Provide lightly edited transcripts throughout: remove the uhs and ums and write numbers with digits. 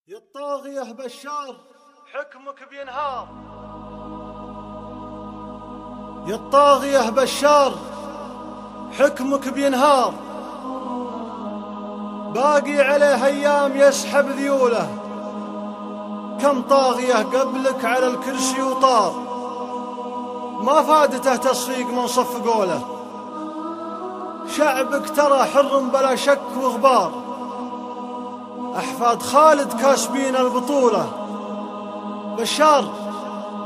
يا الطاغية بشار حكمك بينهار، يا الطاغية بشار حكمك بينهار، باقي عليه أيام يسحب ذيوله، كم طاغية قبلك على الكرسي وطار، ما فادته تصفيق من صف قوله، شعبك ترى حر بلا شك وغبار، أحفاد خالد كاسبين البطولة،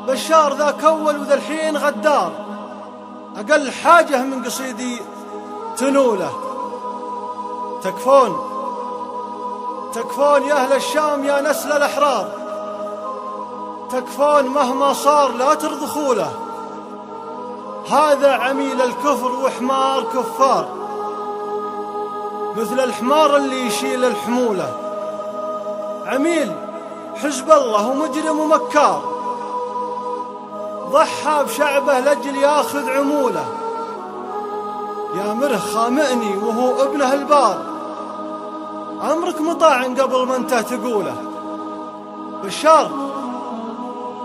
بشار ذاك أول وذا الحين غدار، أقل حاجة من قصيدي تنوله. تكفون يا أهل الشام يا نسل الأحرار، تكفون مهما صار لا ترضخوا له، هذا عميل الكفر وحمار كفار، مثل الحمار اللي يشيل الحمولة، عميل حزب الله ومجرم ومكار، ضحى بشعبه لأجل ياخذ عموله، يا مره خامئني وهو ابنه البار، أمرك مطاع قبل ما انت تقوله.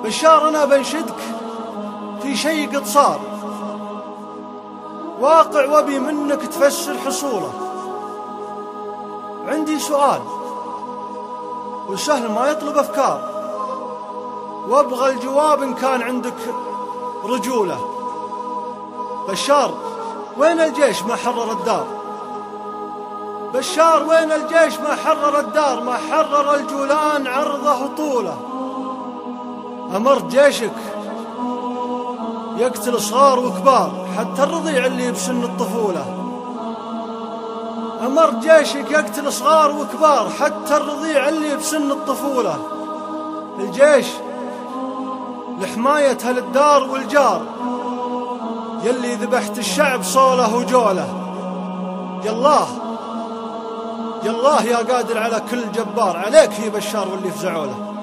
بشار أنا بنشدك في شيء قد صار، واقع وبي منك تفسر حصوله، عندي سؤال وسهل ما يطلب أفكار، وابغى الجواب إن كان عندك رجولة. بشار وين الجيش ما حرر الدار؟ بشار وين الجيش ما حرر الدار؟ ما حرر الجولان عرضه طوله، أمر جيشك يقتل صغار وكبار حتى الرضيع اللي بسن الطفولة، أمر جيشك يقتل صغار وكبار حتى الرضيع اللي بسن الطفولة، الجيش لحماية هالدار والجار، يلي ذبحت الشعب صوله وجوله، يالله يا قادر على كل جبار، عليك يا بشار واللي فزعوله.